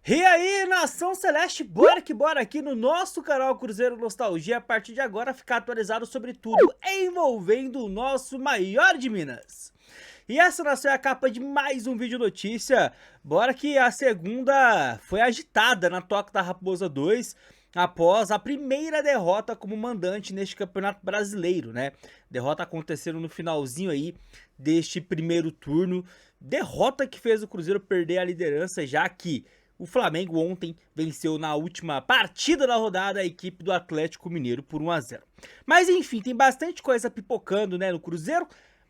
E aí, Nação Celeste, bora que bora aqui no nosso canal Cruzeiro Nostalgia, a partir de agora ficar atualizado sobre tudo envolvendo o nosso maior de Minas. E essa nação é a capa de mais um vídeo notícia, bora que a segunda foi agitada na Toca da Raposa 2, após a primeira derrota como mandante neste Campeonato Brasileiro, né? Derrota acontecendo no finalzinho aí deste primeiro turno, derrota que fez o Cruzeiro perder a liderança, já que o Flamengo ontem venceu na última partida da rodada a equipe do Atlético Mineiro por 1 a 0. Mas enfim, tem bastante coisa pipocando, né, no Cruzeiro.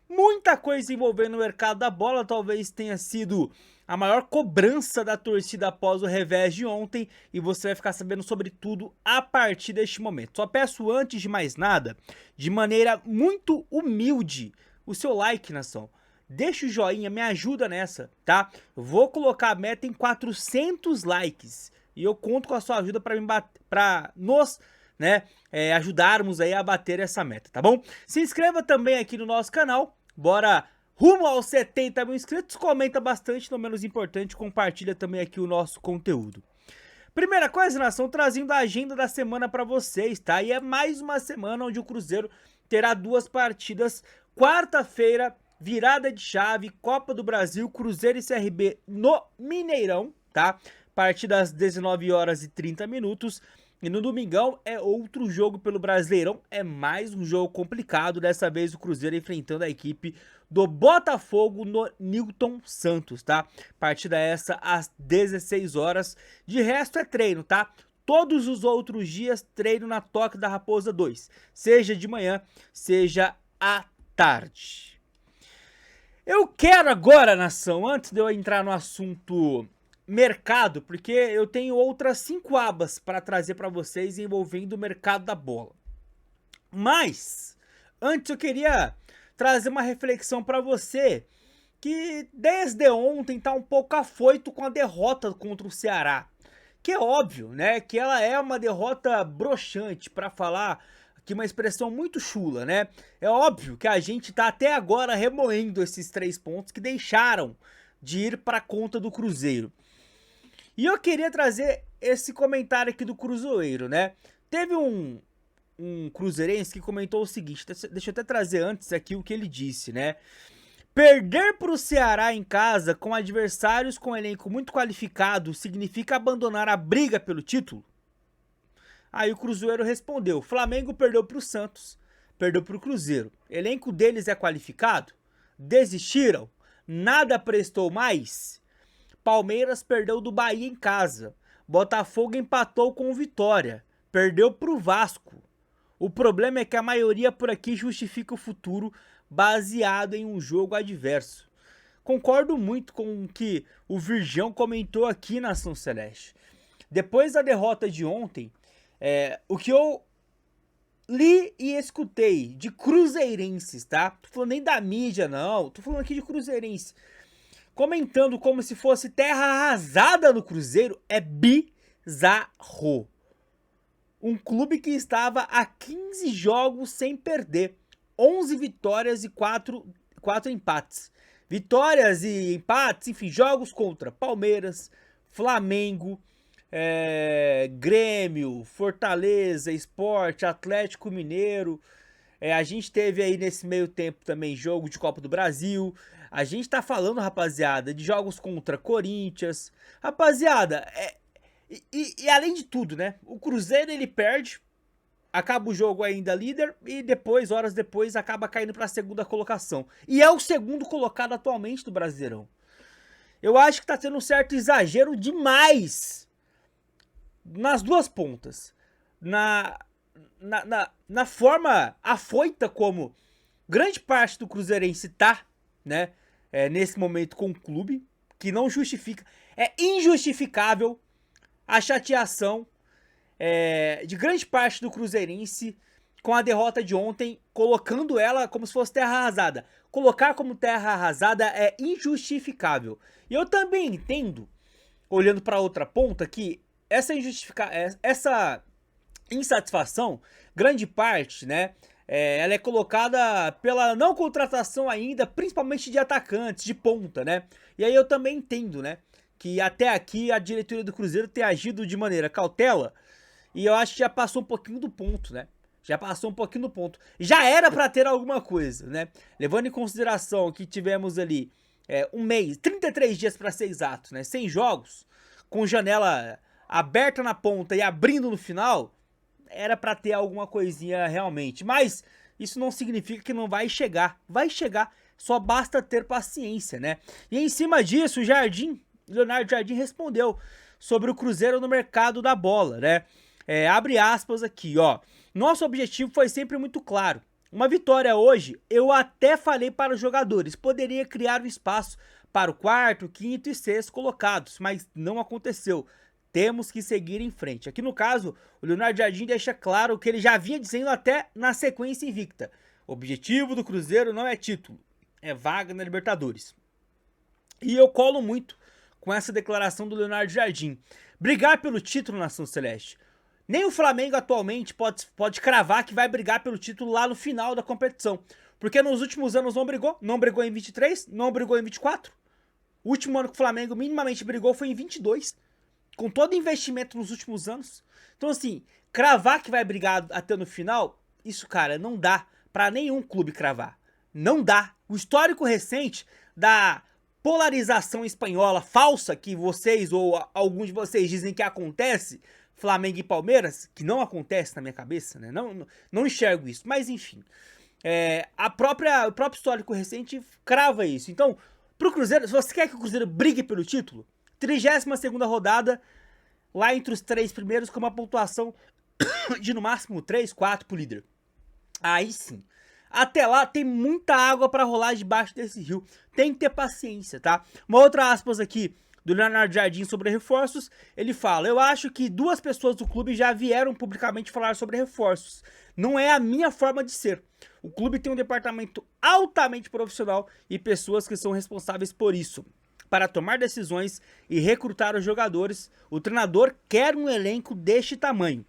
Muita coisa envolvendo o mercado da bola, talvez tenha sido a maior cobrança da torcida após o revés de ontem. E você vai ficar sabendo sobre tudo a partir deste momento. Só peço antes de mais nada, de maneira muito humilde, o seu like, nação. Deixa o joinha, me ajuda nessa, tá? Eu vou colocar a meta em 400 likes e eu conto com a sua ajuda para nos ajudarmos aí a bater essa meta, tá bom? Se inscreva também aqui no nosso canal, bora rumo aos 70 mil inscritos, comenta bastante, não menos importante, compartilha também aqui o nosso conteúdo. Primeira coisa, nação, trazendo a agenda da semana para vocês, tá? E é mais uma semana onde o Cruzeiro terá duas partidas, quarta-feira, virada de chave, Copa do Brasil, Cruzeiro e CRB no Mineirão, tá? Partida às 19h30. E no domingão é outro jogo pelo Brasileirão, é mais um jogo complicado, dessa vez o Cruzeiro enfrentando a equipe do Botafogo no Newton Santos, tá? Partida essa às 16 horas, de resto é treino, tá? Todos os outros dias treino na Toca da Raposa 2, seja de manhã, seja à tarde. Eu quero agora, nação, antes de eu entrar no assunto mercado, porque eu tenho outras 5 abas para trazer para vocês envolvendo o mercado da bola. Mas, antes eu queria trazer uma reflexão para você que desde ontem tá um pouco afoito com a derrota contra o Ceará. Que é óbvio, né, que ela é uma derrota broxante, para falar aqui uma expressão muito chula, né? É óbvio que a gente tá até agora remoendo esses 3 pontos que deixaram de ir para conta do Cruzeiro. E eu queria trazer esse comentário aqui do Cruzeiro, né? Teve um cruzeirense que comentou o seguinte, deixa eu até trazer antes aqui o que ele disse, né? Perder para o Ceará em casa com adversários com elenco muito qualificado significa abandonar a briga pelo título? Aí o Cruzeiro respondeu, Flamengo perdeu para o Santos, perdeu para o Cruzeiro. Elenco deles é qualificado? Desistiram? Nada prestou mais? Palmeiras perdeu do Bahia em casa. Botafogo empatou com o Vitória. Perdeu para o Vasco. O problema é que a maioria por aqui justifica o futuro baseado em um jogo adverso. Concordo muito com o que o Virgão comentou aqui na Nação Celeste. Depois da derrota de ontem, o que eu li e escutei de cruzeirenses, tá? Tô falando nem da mídia, não. Tô falando aqui de cruzeirense. Comentando como se fosse terra arrasada no Cruzeiro, é bizarro. Um clube que estava a 15 jogos sem perder. 11 vitórias e 4 empates. Vitórias e empates, enfim, jogos contra Palmeiras, Flamengo, Grêmio, Fortaleza, Sport, Atlético Mineiro. A gente teve aí nesse meio tempo também jogo de Copa do Brasil. A gente tá falando, rapaziada, de jogos contra Corinthians. Rapaziada, e além de tudo, né? O Cruzeiro ele perde, acaba o jogo ainda líder e depois, horas depois, acaba caindo pra segunda colocação. E é o segundo colocado atualmente do Brasileirão. Eu acho que tá tendo um certo exagero demais nas duas pontas. Na forma afoita como grande parte do cruzeirense tá, né, nesse momento com o clube, que não justifica, é injustificável a chateação de grande parte do cruzeirense com a derrota de ontem, colocando ela como se fosse terra arrasada. Colocar como terra arrasada é injustificável. E eu também entendo, olhando para outra ponta, que essa insatisfação, grande parte, né, ela é colocada pela não contratação ainda, principalmente de atacantes, de ponta, né? E aí eu também entendo, né, que até aqui a diretoria do Cruzeiro tem agido de maneira cautela, e eu acho que já passou um pouquinho do ponto, né? Já passou um pouquinho do ponto. Já era pra ter alguma coisa, né? Levando em consideração que tivemos ali um mês, 33 dias pra ser exato, né? 100 jogos, com janela aberta na ponta e abrindo no final, era pra ter alguma coisinha realmente. Mas isso não significa que não vai chegar. Vai chegar, só basta ter paciência, né? E em cima disso, o Leonardo Jardim respondeu sobre o Cruzeiro no mercado da bola, né? Abre aspas aqui, ó. Nosso objetivo foi sempre muito claro. Uma vitória hoje, eu até falei para os jogadores, poderia criar um espaço para o quarto, quinto e sexto colocados, mas não aconteceu. Temos que seguir em frente. Aqui no caso, o Leonardo Jardim deixa claro o que ele já vinha dizendo até na sequência invicta. O objetivo do Cruzeiro não é título, é vaga na Libertadores. E eu colo muito com essa declaração do Leonardo Jardim. Brigar pelo título, Nação Celeste. Nem o Flamengo atualmente pode cravar que vai brigar pelo título lá no final da competição. Porque nos últimos anos não brigou. Não brigou em 23, não brigou em 24. O último ano que o Flamengo minimamente brigou foi em 22. Com todo investimento nos últimos anos. Então assim, cravar que vai brigar até no final, isso, cara, não dá pra nenhum clube cravar. Não dá. O histórico recente da polarização espanhola falsa que vocês ou alguns de vocês dizem que acontece, Flamengo e Palmeiras, que não acontece na minha cabeça, né? Não enxergo isso, mas enfim. O próprio histórico recente crava isso. Então, pro Cruzeiro, se você quer que o Cruzeiro brigue pelo título, 32ª rodada, lá entre os 3 primeiros, com uma pontuação de no máximo 3, 4 pro líder. Aí sim. Até lá tem muita água pra rolar debaixo desse rio. Tem que ter paciência, tá? Uma outra aspas aqui do Leonardo Jardim sobre reforços, ele fala: eu acho que 2 pessoas do clube já vieram publicamente falar sobre reforços. Não é a minha forma de ser. O clube tem um departamento altamente profissional e pessoas que são responsáveis por isso. Para tomar decisões e recrutar os jogadores, o treinador quer um elenco deste tamanho.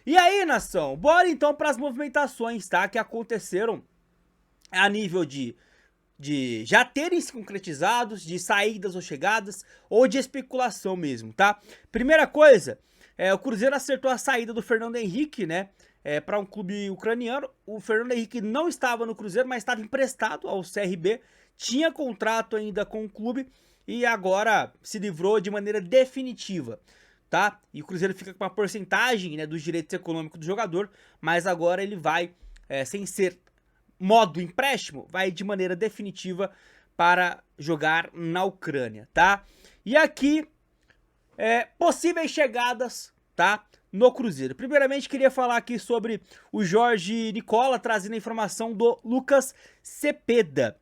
E aí, nação, bora então para as movimentações, tá? Que aconteceram a nível de já terem se concretizados, de saídas ou chegadas, ou de especulação mesmo, tá? Primeira coisa, o Cruzeiro acertou a saída do Fernando Henrique, né? Para um clube ucraniano. O Fernando Henrique não estava no Cruzeiro, mas estava emprestado ao CRB, tinha contrato ainda com o clube e agora se livrou de maneira definitiva, tá? E o Cruzeiro fica com uma porcentagem, né, dos direitos econômicos do jogador, mas agora ele vai, sem ser modo empréstimo, vai de maneira definitiva para jogar na Ucrânia, tá? E aqui, possíveis chegadas, tá? No Cruzeiro. Primeiramente, queria falar aqui sobre o Jorge Nicola, trazendo a informação do Lucas Cepeda.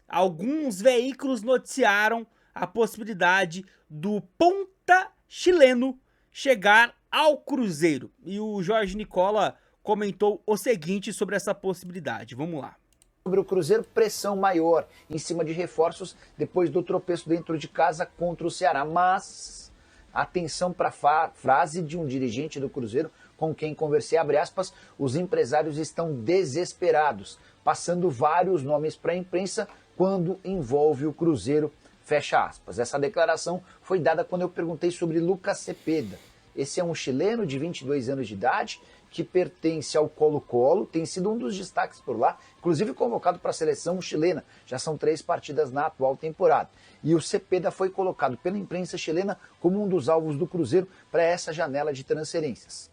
Alguns veículos noticiaram a possibilidade do ponta chileno chegar ao Cruzeiro. E o Jorge Nicola comentou o seguinte sobre essa possibilidade. Vamos lá. Sobre o Cruzeiro, pressão maior em cima de reforços depois do tropeço dentro de casa contra o Ceará. Mas atenção para a frase de um dirigente do Cruzeiro com quem conversei, abre aspas, os empresários estão desesperados, passando vários nomes para a imprensa quando envolve o Cruzeiro, fecha aspas. Essa declaração foi dada quando eu perguntei sobre Lucas Cepeda. Esse é um chileno de 22 anos de idade que pertence ao Colo-Colo, tem sido um dos destaques por lá, inclusive convocado para a seleção chilena. Já são 3 partidas na atual temporada. E o Cepeda foi colocado pela imprensa chilena como um dos alvos do Cruzeiro para essa janela de transferências.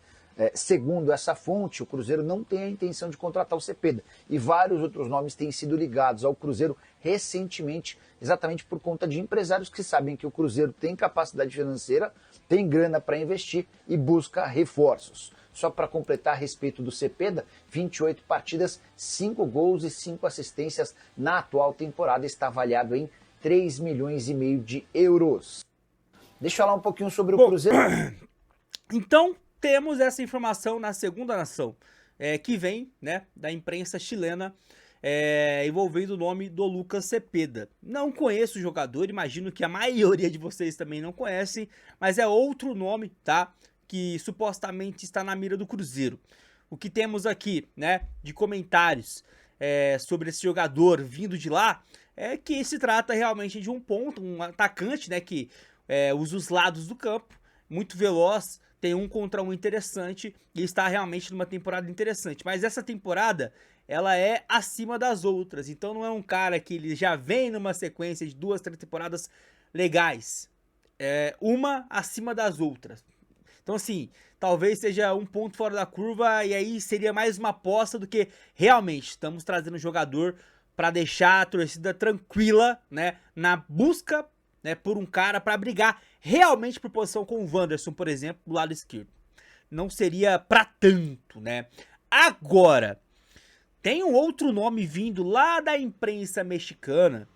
Segundo essa fonte, o Cruzeiro não tem a intenção de contratar o Cepeda. E vários outros nomes têm sido ligados ao Cruzeiro recentemente, exatamente por conta de empresários que sabem que o Cruzeiro tem capacidade financeira, tem grana para investir e busca reforços. Só para completar a respeito do Cepeda, 28 partidas, 5 gols e 5 assistências na atual temporada, está avaliado em 3 milhões e meio de euros. Deixa eu falar um pouquinho sobre o Cruzeiro. Então, temos essa informação na segunda nação, que vem, né, da imprensa chilena, envolvendo o nome do Lucas Cepeda. Não conheço o jogador, imagino que a maioria de vocês também não conhecem, mas é outro nome, tá? Que supostamente está na mira do Cruzeiro. O que temos aqui, né, de comentários sobre esse jogador vindo de lá, é que se trata realmente de um ponto, um atacante, né, que usa os lados do campo, muito veloz, tem um contra um interessante e está realmente numa temporada interessante. Mas essa temporada, ela é acima das outras, então não é um cara que ele já vem numa sequência de 2, 3 temporadas legais, uma acima das outras. Então assim, talvez seja um ponto fora da curva e aí seria mais uma aposta do que realmente estamos trazendo um jogador para deixar a torcida tranquila, né, na busca, né, por um cara para brigar realmente por posição com o Wanderson, por exemplo, do lado esquerdo. Não seria para tanto, né? Agora, tem um outro nome vindo lá da imprensa mexicana.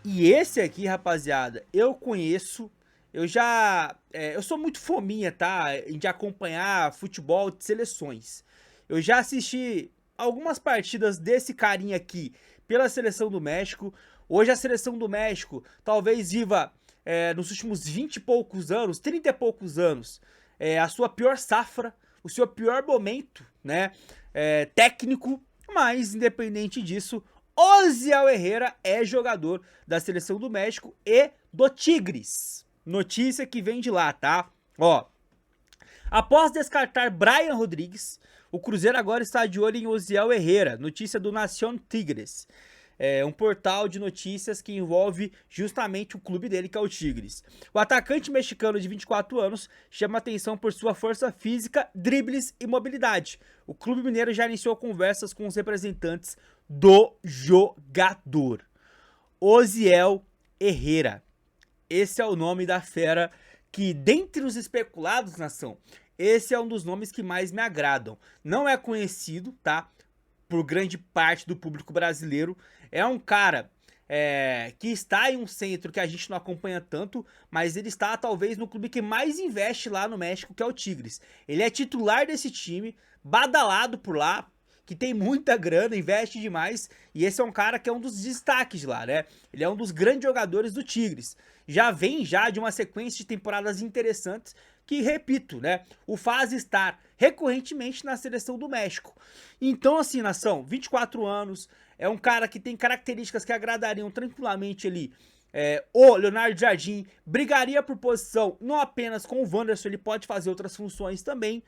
E esse aqui, rapaziada, eu conheço. Eu já... eu sou muito fominha, tá? De acompanhar futebol de seleções. Eu já assisti algumas partidas desse carinha aqui pela seleção do México. Hoje a seleção do México talvez viva nos últimos 20 e poucos anos, 30 e poucos anos, a sua pior safra, o seu pior momento, né, técnico, mas independente disso, Osiel Herrera é jogador da seleção do México e do Tigres. Notícia que vem de lá, tá? Ó, após descartar Brian Rodrigues, o Cruzeiro agora está de olho em Osiel Herrera, notícia do Nación Tigres. É um portal de notícias que envolve justamente o clube dele, que é o Tigres. O atacante mexicano de 24 anos chama atenção por sua força física, dribles e mobilidade. O clube mineiro já iniciou conversas com os representantes do jogador. Osiel Herrera. Esse é o nome da fera que, dentre os especulados, nação, esse é um dos nomes que mais me agradam. Não é conhecido, tá? Por grande parte do público brasileiro. É um cara que está em um centro que a gente não acompanha tanto, mas ele está talvez no clube que mais investe lá no México, que é o Tigres. Ele é titular desse time, badalado por lá, que tem muita grana, investe demais, e esse é um cara que é um dos destaques lá, né? Ele é um dos grandes jogadores do Tigres. Já vem de uma sequência de temporadas interessantes que, repito, né, o faz estar recorrentemente na seleção do México. Então, assim, nação, 24 anos, é um cara que tem características que agradariam tranquilamente ali o Leonardo Jardim, brigaria por posição não apenas com o Wanderson, ele pode fazer outras funções também,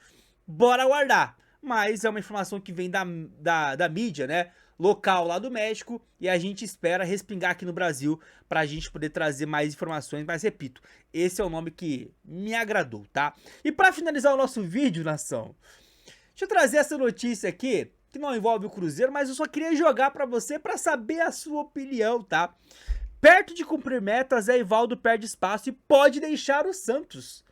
bora aguardar. Mas é uma informação que vem da mídia, né, local lá do México, e a gente espera respingar aqui no Brasil pra gente poder trazer mais informações, mas repito, esse é o nome que me agradou, tá? E pra finalizar o nosso vídeo, nação, deixa eu trazer essa notícia aqui, que não envolve o Cruzeiro, mas eu só queria jogar pra você pra saber a sua opinião, tá? Perto de cumprir metas, Zé Ivaldo perde espaço e pode deixar o Santos.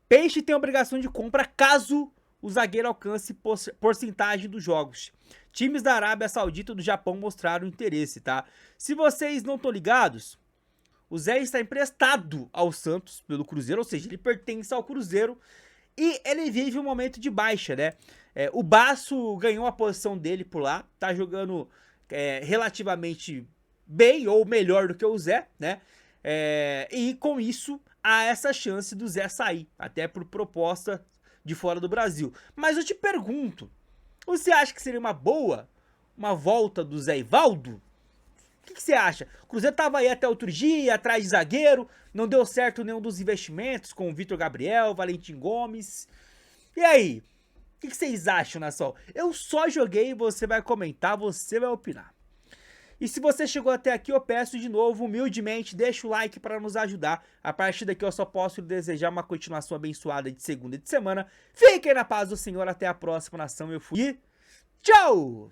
Peixe tem obrigação de compra caso o zagueiro alcance porcentagem dos jogos. Times da Arábia Saudita e do Japão mostraram interesse, tá? Se vocês não estão ligados, o Zé está emprestado ao Santos pelo Cruzeiro, ou seja, ele pertence ao Cruzeiro e ele vive um momento de baixa, né? O Baço ganhou a posição dele por lá, tá jogando relativamente bem ou melhor do que o Zé, né? E com isso há essa chance do Zé sair, até por proposta de fora do Brasil. Mas eu te pergunto, você acha que seria uma boa uma volta do Zé Ivaldo? O que você acha? O Cruzeiro tava aí até outro dia, atrás de zagueiro, não deu certo nenhum dos investimentos com o Vitor Gabriel, Valentim Gomes. E aí? O que vocês acham, nação? Eu só joguei, você vai comentar, você vai opinar. E se você chegou até aqui, eu peço de novo, humildemente, deixa o like para nos ajudar. A partir daqui eu só posso lhe desejar uma continuação abençoada de segunda e de semana. Fiquem na paz do Senhor, até a próxima, nação. Eu fui e tchau!